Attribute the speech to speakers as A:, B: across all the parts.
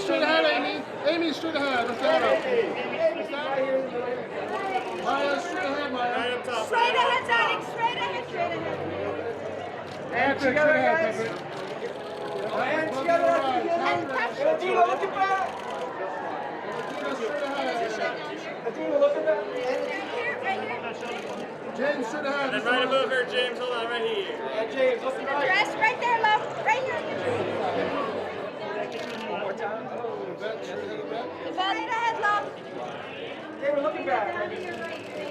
A: straight ahead, Amy. Amy, straight ahead. Let's stand up. Maya, straight ahead, Maya.
B: Right up top.
C: Straight ahead, darling. Straight ahead, straight ahead.
A: Hands together, guys.
D: Hands together. Idina, look at that. Idina, look at that.
A: James, straight ahead.
B: And right above her, James, hold on, right here.
D: And James, look at that.
C: Dress right there, love. Right here.
D: One more time.
C: Straight ahead, love.
D: Okay, we're looking back.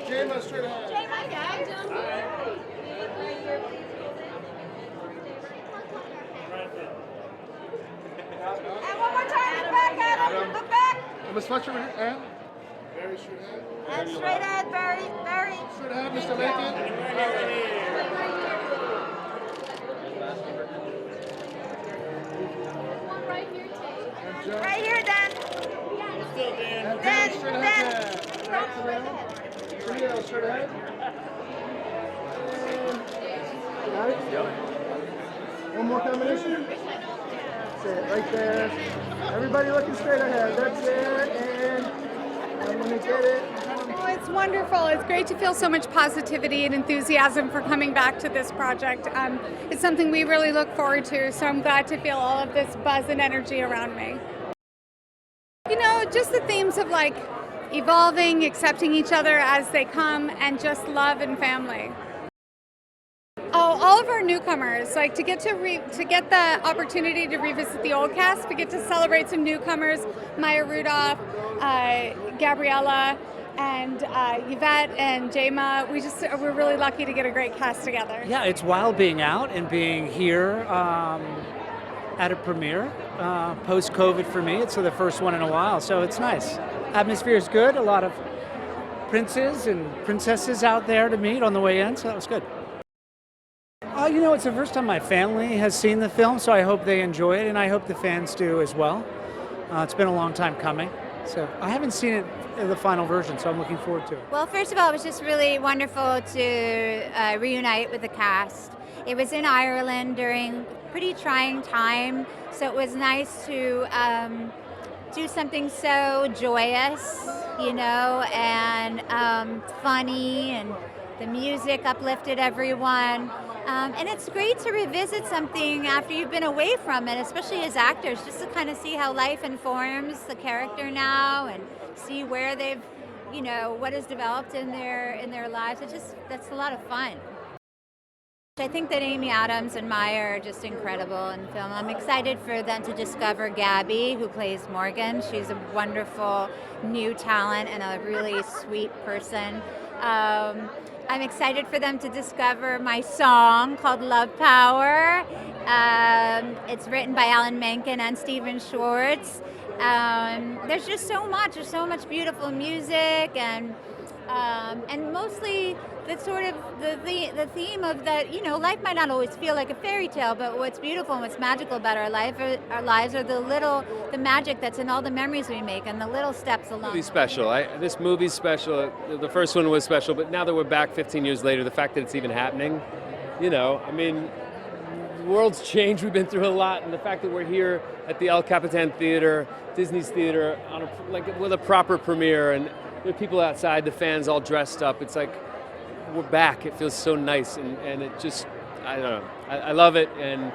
A: Jayma, straight ahead.
C: Jayma, guys. And one more time, look back at him. Look back.
A: Miss Fletcher, and very straight ahead.
C: And straight ahead, very.
A: Straight ahead, Mr. Menken.
C: Right here, Dan.
B: Still Dan.
C: Dan.
A: Straight ahead. Straight ahead. Got it? One more combination. That's it, right there. Everybody looking straight ahead. That's it. And I'm gonna get it.
E: Oh, it's wonderful. It's great to feel so much positivity and enthusiasm for coming back to this project. It's something we really look forward to, so I'm glad to feel all of this buzz and energy around me. You know, just the themes of like evolving, accepting each other as they come, and just love and family. Oh, all of our newcomers, like to get the opportunity to revisit the old cast, we get to celebrate some newcomers, Rudolph, Gabriella, and Yvette and Jayma. We're really lucky to get a great cast together.
F: Yeah, it's wild being out and being here at a premiere, post-COVID for me. It's the first one in a while, so it's nice. Atmosphere is good, a lot of princes and princesses out there to meet on the way in, so that was good. You know, it's the first time my family has seen the film, so I hope they enjoy it, and I hope the fans do as well. It's been a long time coming, so I haven't seen it in the final version, so I'm looking forward to it.
G: Well, first of all, it was just really wonderful to reunite with the cast. It was in Ireland during a pretty trying time, so it was nice to do something so joyous, you know, and funny, and the music uplifted everyone. And it's great to revisit something after you've been away from it, especially as actors, just to kind of see how life informs the character now and see where they've, you know, what has developed in their lives. That's a lot of fun. I think that Amy Adams and Maya are just incredible in the film. I'm excited for them to discover Gabby, who plays Morgan. She's a wonderful new talent and a really sweet person. I'm excited for them to discover my song called Love Power. It's written by Alan Menken and Stephen Schwartz. There's just so much. There's so much beautiful music, and mostly the sort of the theme of that, you know, life might not always feel like a fairy tale, but what's beautiful and what's magical about our lives are the magic that's in all the memories we make and the little steps along.
H: Movie's special. This movie's special. The first one was special, but now that we're back 15 years later, the fact that it's even happening, you know, I mean, the world's changed. We've been through a lot, and the fact that we're here at the El Capitan Theater, Disney's theater, with a proper premiere, and there are people outside, the fans all dressed up. It's like we're back. It feels so nice, and it just, I don't know. I love it, and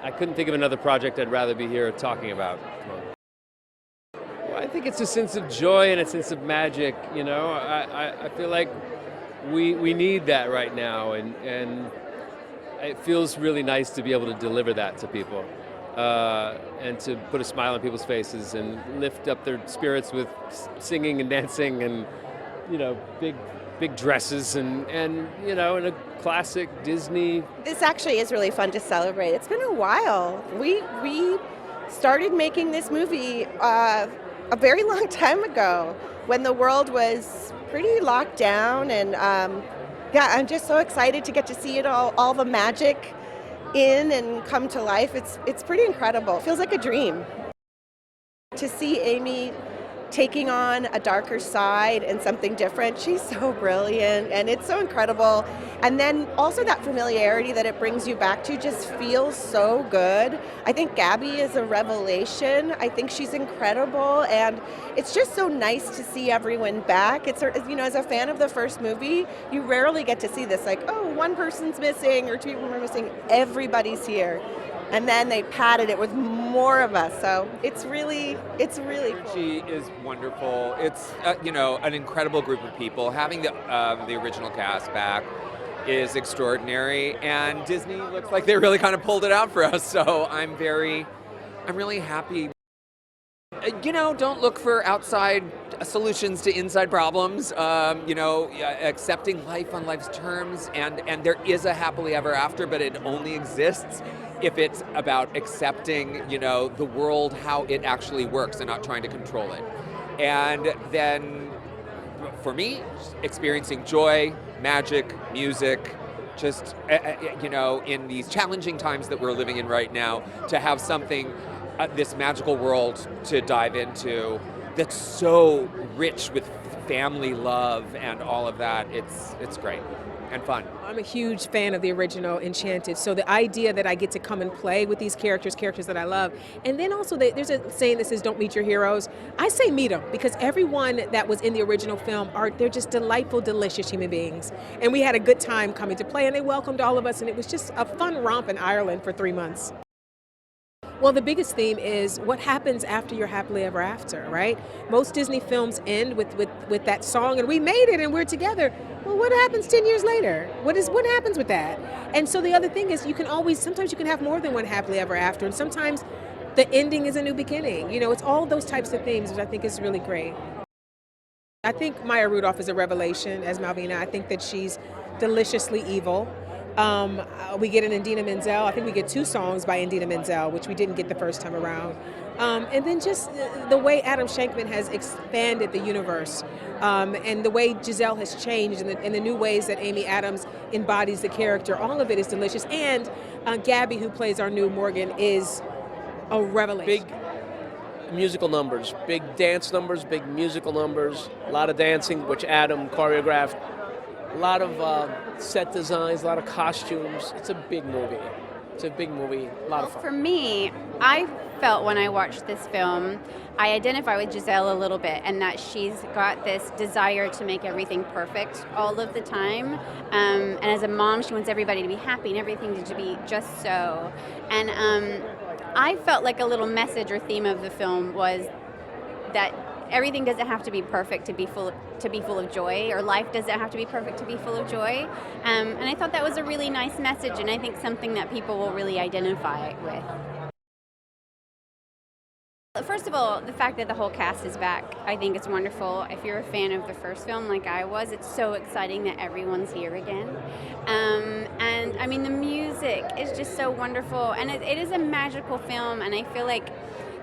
H: I couldn't think of another project I'd rather be here talking about. Well, I think it's a sense of joy and a sense of magic. You know, I feel like we need that right now, and it feels really nice to be able to deliver that to people. And to put a smile on people's faces and lift up their spirits with singing and dancing and, you know, big dresses and you know, in a classic Disney.
I: This actually is really fun to celebrate. It's been a while. We started making this movie a very long time ago when the world was pretty locked down, and yeah, I'm just so excited to get to see it all the magic in and come to life. It's pretty incredible. It feels like a dream. To see Amy taking on a darker side and something different. She's so brilliant, and it's so incredible. And then also that familiarity that it brings you back to just feels so good. I think Gabby is a revelation. I think she's incredible, and it's just so nice to see everyone back. It's, you know, as a fan of the first movie, you rarely get to see this, like, oh, one person's missing or two people are missing. Everybody's here. And then they padded it with more of us, so it's really cool.
J: She is wonderful. It's you know, an incredible group of people. Having the original cast back is extraordinary, and Disney looks like they really kind of pulled it out for us. So I'm really happy. You know, don't look for outside solutions to inside problems. You know, accepting life on life's terms, and there is a happily ever after, but it only exists if it's about accepting, you know, the world, how it actually works, and not trying to control it. And then, for me, experiencing joy, magic, music, just, you know, in these challenging times that we're living in right now, to have something, this magical world to dive into that's so rich with family love and all of that, it's great and fun.
K: I'm a huge fan of the original Enchanted, so the idea that I get to come and play with these characters that I love, and then also there's a saying that says don't meet your heroes. I say meet them, because everyone that was in the original film, they're just delightful, delicious human beings. And we had a good time coming to play, and they welcomed all of us, and it was just a fun romp in Ireland for 3 months. Well, the biggest theme is what happens after your happily ever after, right? Most Disney films end with that song, and we made it and we're together. Well, what happens 10 years later? What happens with that? And so the other thing is sometimes you can have more than one happily ever after, and sometimes the ending is a new beginning. You know, it's all those types of themes, which I think is really great. I think Maya Rudolph is a revelation as Malvina. I think that she's deliciously evil. We get an Idina Menzel. I think we get 2 songs by Idina Menzel, which we didn't get the first time around. And then just the way Adam Shankman has expanded the universe, and the way Giselle has changed, and the new ways that Amy Adams embodies the character, all of it is delicious. And Gabby, who plays our new Morgan, is a revelation.
L: Big musical numbers, big dance numbers, big musical numbers, a lot of dancing, which Adam choreographed. A lot of set designs, a lot of costumes. It's a big movie. A lot of fun.
M: For me, I felt when I watched this film, I identify with Giselle a little bit, and that she's got this desire to make everything perfect all of the time. And as a mom, she wants everybody to be happy and everything to be just so. And I felt like a little message or theme of the film was that everything doesn't have to be perfect to be full of joy, or life doesn't have to be perfect to be full of joy. And I thought that was a really nice message, and I think something that people will really identify with. First of all, the fact that the whole cast is back, I think it's wonderful. If you're a fan of the first film like I was, it's so exciting that everyone's here again. And I mean, the music is just so wonderful, and it is a magical film, and I feel like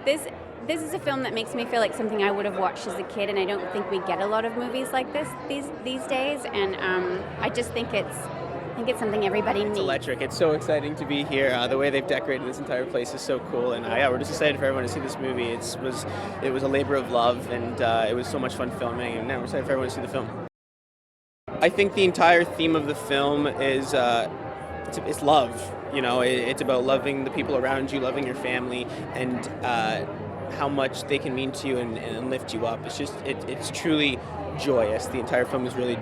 M: this is a film that makes me feel like something I would have watched as a kid, and I don't think we get a lot of movies like this these days, and I just think it's something everybody needs.
N: It's electric. It's so exciting to be here. The way they've decorated this entire place is so cool, and we're just excited for everyone to see this movie. It was a labor of love, and it was so much fun filming, and now we're excited for everyone to see the film. I think the entire theme of the film is it's love. You know, it's about loving the people around you, loving your family, and how much they can mean to you and lift you up. It's truly joyous. The entire film is really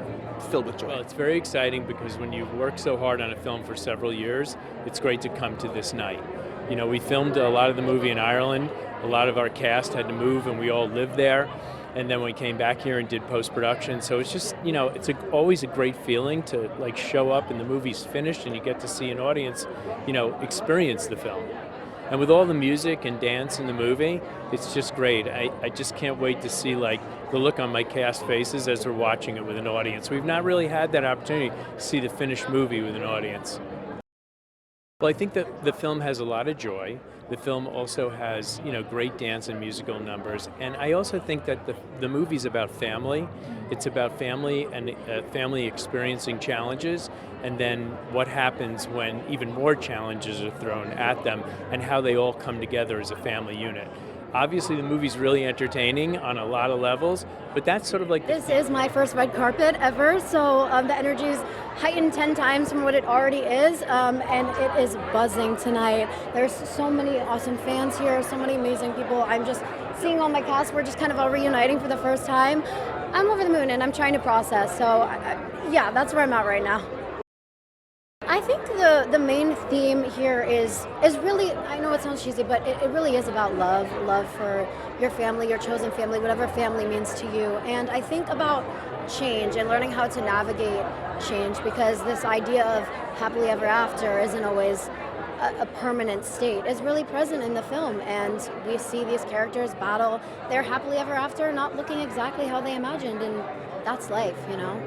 N: filled with joy.
O: Well, it's very exciting because when you've worked so hard on a film for several years, it's great to come to this night. You know, we filmed a lot of the movie in Ireland. A lot of our cast had to move, and we all lived there. And then we came back here and did post-production. So it's just, you know, it's always a great feeling to like show up and the movie's finished and you get to see an audience, you know, experience the film. And with all the music and dance in the movie, it's just great. I just can't wait to see like the look on my cast faces as we're watching it with an audience. We've not really had that opportunity to see the finished movie with an audience. Well, I think that the film has a lot of joy. The film also has, you know, great dance and musical numbers. And I also think that the movie's about family. It's about family and family experiencing challenges, and then what happens when even more challenges are thrown at them and how they all come together as a family unit. Obviously, the movie's really entertaining on a lot of levels, but that's sort of like
P: This is my first red carpet ever, so the energy is heightened 10 times from what it already is, and it is buzzing tonight. There's so many awesome fans here, so many amazing people. I'm just seeing all my cast. We're just kind of all reuniting for the first time. I'm over the moon, and I'm trying to process, so yeah, that's where I'm at right now. I think the main theme here is really, I know it sounds cheesy, but it really is about love for your family, your chosen family, whatever family means to you. And I think about change and learning how to navigate change, because this idea of happily ever after isn't always a permanent state, is really present in the film. And we see these characters battle their happily ever after not looking exactly how they imagined, and that's life, you know?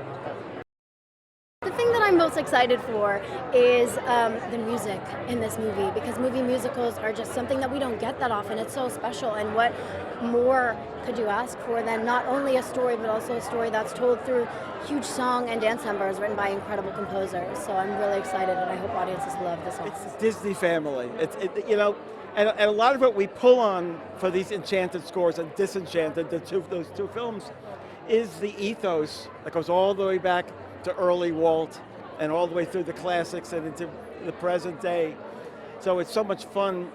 P: The thing that I'm most excited for is the music in this movie, because movie musicals are just something that we don't get that often. It's so special, and what more could you ask for than not only a story, but also a story that's told through huge song and dance numbers written by incredible composers. So I'm really excited, and I hope audiences love this one.
Q: It's Disney family. You know, and a lot of what we pull on for these Enchanted scores and Disenchanted, those two films, is the ethos that goes all the way back to early Walt and all the way through the classics and into the present day. So it's so much fun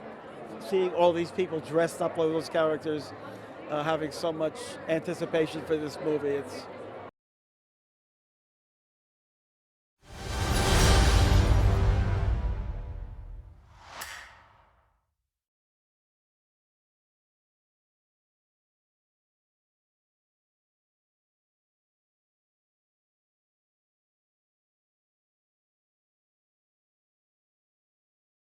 Q: seeing all these people dressed up like those characters, having so much anticipation for this movie. It's